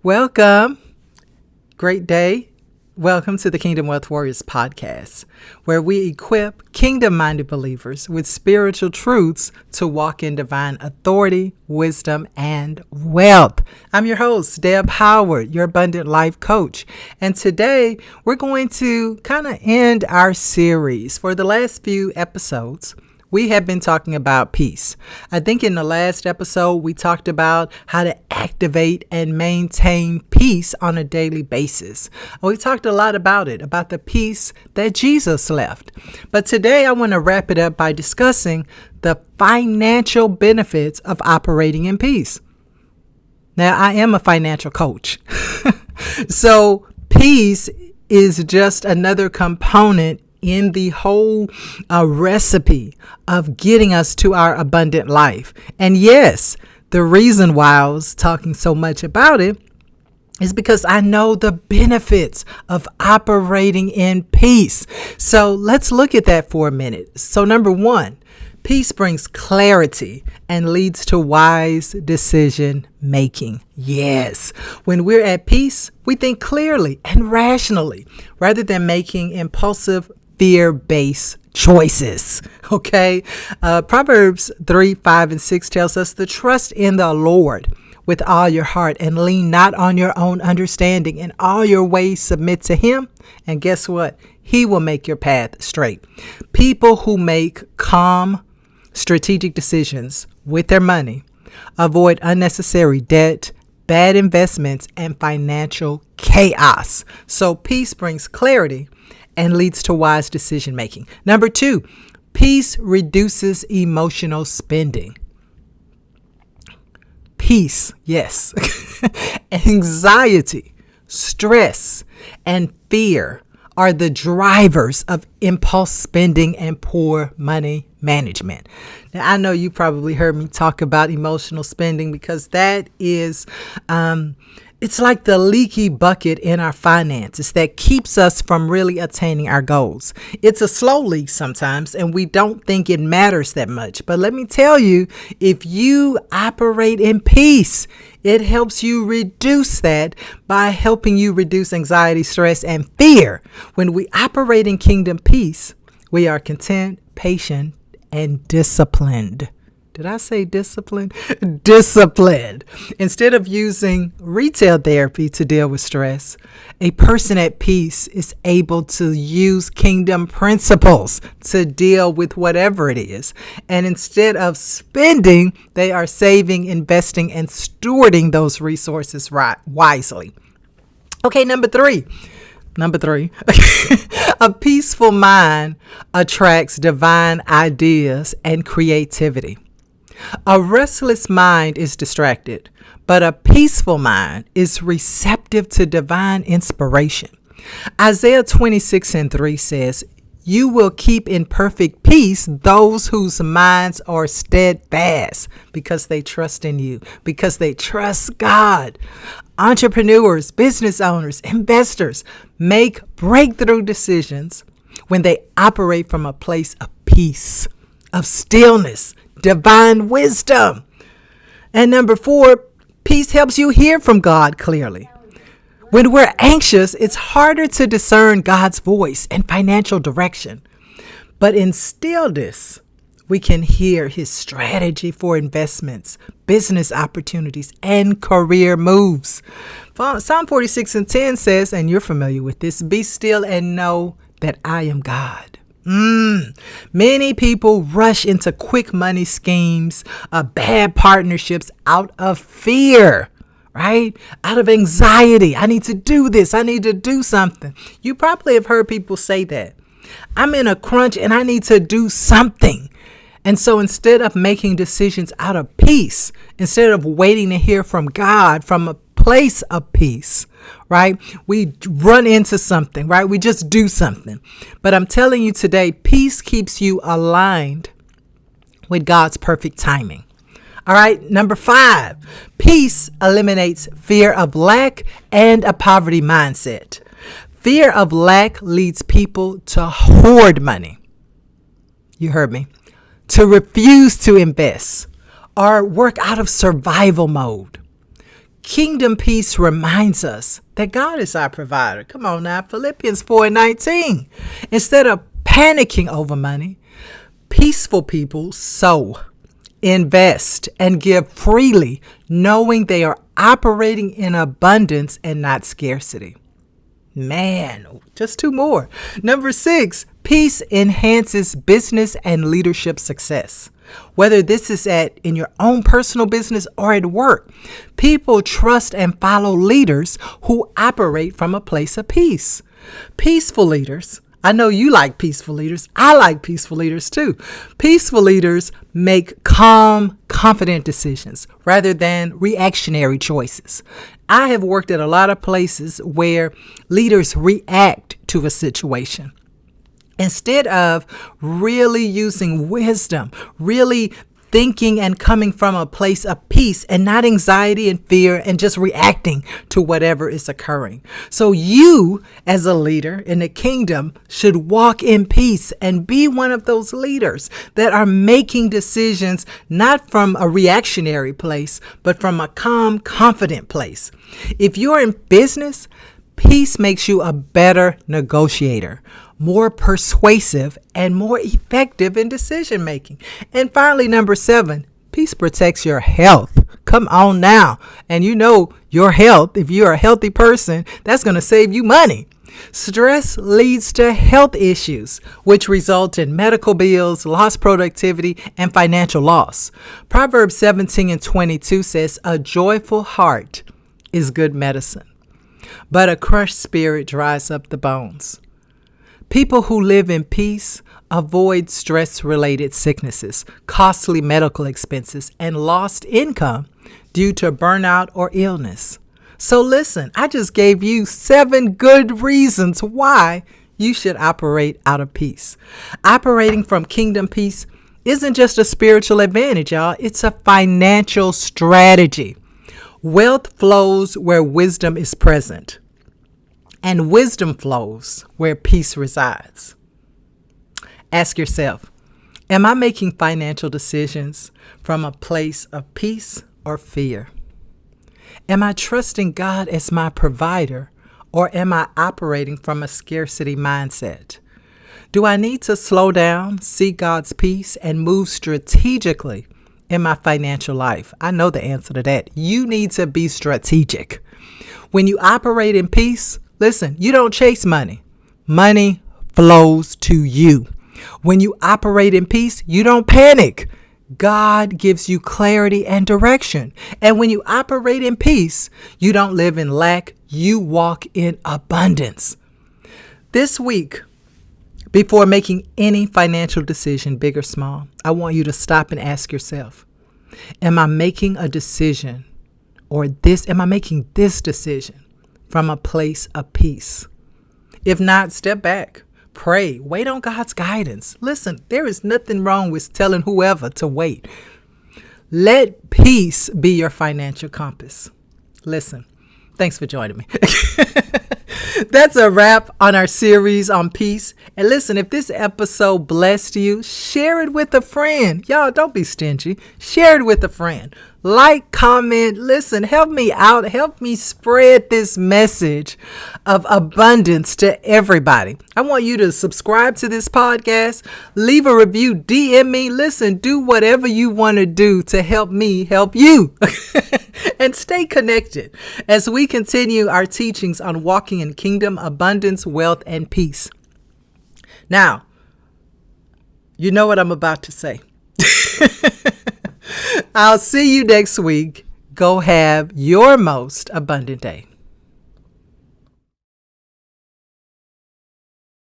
Welcome. Great day. Welcome to the Kingdom Wealth Warriors podcast, where we equip kingdom-minded believers with spiritual truths to walk in divine authority, wisdom, and wealth. I'm your host, Deb Howard, your abundant life coach. And today we're going to kind of end our series. For the last few episodes, we have been talking about peace. I think in the last episode, we talked about how to activate and maintain peace on a daily basis. We talked a lot about it, about the peace that Jesus left. But today I want to wrap it up by discussing the financial benefits of operating in peace. Now, I am a financial coach. So peace is just another component in the whole recipe of getting us to our abundant life. And yes, the reason why I was talking so much about it is because I know the benefits of operating in peace. So let's look at that for a minute. So number one, peace brings clarity and leads to wise decision making. Yes, when we're at peace, we think clearly and rationally rather than making impulsive fear-based choices. Okay. Proverbs 3, 5, and 6 tells us to trust in the Lord with all your heart and lean not on your own understanding. In all your ways submit to him. And guess what? He will make your path straight. People who make calm, strategic decisions with their money avoid unnecessary debt, bad investments, and financial chaos. So peace brings clarity and leads to wise decision making. Number two, peace reduces emotional spending. Peace, yes. Anxiety, stress, and fear are the drivers of impulse spending and poor money management. Now, I know you probably heard me talk about emotional spending because that is it's like the leaky bucket in our finances that keeps us from really attaining our goals. It's a slow leak sometimes, and we don't think it matters that much. But let me tell you, if you operate in peace, it helps you reduce that by helping you reduce anxiety, stress, and fear. When we operate in kingdom peace, we are content, patient, and disciplined. Did I say disciplined? Disciplined. Instead of using retail therapy to deal with stress, a person at peace is able to use kingdom principles to deal with whatever it is. And instead of spending, they are saving, investing, and stewarding those resources wisely. Okay, number three. A peaceful mind attracts divine ideas and creativity. A restless mind is distracted, but a peaceful mind is receptive to divine inspiration. Isaiah 26:3 says, "You will keep in perfect peace those whose minds are steadfast," because they trust in you, because they trust God. Entrepreneurs, business owners, investors make breakthrough decisions when they operate from a place of peace, of stillness, divine wisdom. And number four, peace helps you hear from God clearly. When we're anxious, it's harder to discern God's voice and financial direction. But in stillness, we can hear his strategy for investments, business opportunities, and career moves. Psalm 46:10 says, and you're familiar with this, "Be still and know that I am God." Many people rush into quick money schemes, bad partnerships out of fear, right? Out of anxiety. I need to do this. I need to do something. You probably have heard people say that. I'm in a crunch and I need to do something. And so instead of making decisions out of peace, instead of waiting to hear from God from a place of peace, right? We run into something, right? We just do something. But I'm telling you today, peace keeps you aligned with God's perfect timing. All right. Number 5, peace eliminates fear of lack and a poverty mindset. Fear of lack leads people to hoard money. You heard me. To refuse to invest or work out of survival mode. Kingdom peace reminds us that God is our provider. Come on now, Philippians 4:19. Instead of panicking over money, peaceful people sow, invest, and give freely, knowing they are operating in abundance and not scarcity. Man, just two more. Number 6, peace enhances business and leadership success. Whether this is in your own personal business or at work, people trust and follow leaders who operate from a place of peace. Peaceful leaders, I know you like peaceful leaders. I like peaceful leaders too. Peaceful leaders make calm, confident decisions rather than reactionary choices. I have worked at a lot of places where leaders react to a situation instead of really using wisdom, really thinking and coming from a place of peace and not anxiety and fear and just reacting to whatever is occurring. So you, as a leader in the kingdom, should walk in peace and be one of those leaders that are making decisions not from a reactionary place, but from a calm, confident place. If you're in business, peace makes you a better negotiator, more persuasive, and more effective in decision making. And finally, number 7, peace protects your health. Come on now. And you know your health, if you're a healthy person, that's going to save you money. Stress leads to health issues, which result in medical bills, lost productivity, and financial loss. Proverbs 17:22 says, "A joyful heart is good medicine, but a crushed spirit dries up the bones." People who live in peace avoid stress-related sicknesses, costly medical expenses, and lost income due to burnout or illness. So listen, I just gave you 7 good reasons why you should operate out of peace. Operating from kingdom peace isn't just a spiritual advantage, y'all. It's a financial strategy. Wealth flows where wisdom is present, and wisdom flows where peace resides. Ask yourself, am I making financial decisions from a place of peace or fear? Am I trusting God as my provider, or am I operating from a scarcity mindset? Do I need to slow down, seek God's peace, and move strategically in my financial life? I know the answer to that. You need to be strategic. When you operate in peace, listen, you don't chase money. Money flows to you. When you operate in peace, you don't panic. God gives you clarity and direction. And when you operate in peace, you don't live in lack. You walk in abundance. This week, before making any financial decision, big or small, I want you to stop and ask yourself, am I making a decision am I making this decision from a place of peace? If not, step back, pray, wait on God's guidance. Listen, there is nothing wrong with telling whoever to wait. Let peace be your financial compass. Listen, thanks for joining me. That's a wrap on our series on peace. And listen, if this episode blessed you, share it with a friend. Y'all, don't be stingy. Share it with a friend. Like, comment, listen, help me out. Help me spread this message of abundance to everybody. I want you to subscribe to this podcast, leave a review, DM me. Listen, do whatever you want to do to help me help you. And stay connected as we continue our teachings on walking in kingdom, abundance, wealth, and peace. Now, you know what I'm about to say. I'll see you next week. Go have your most abundant day.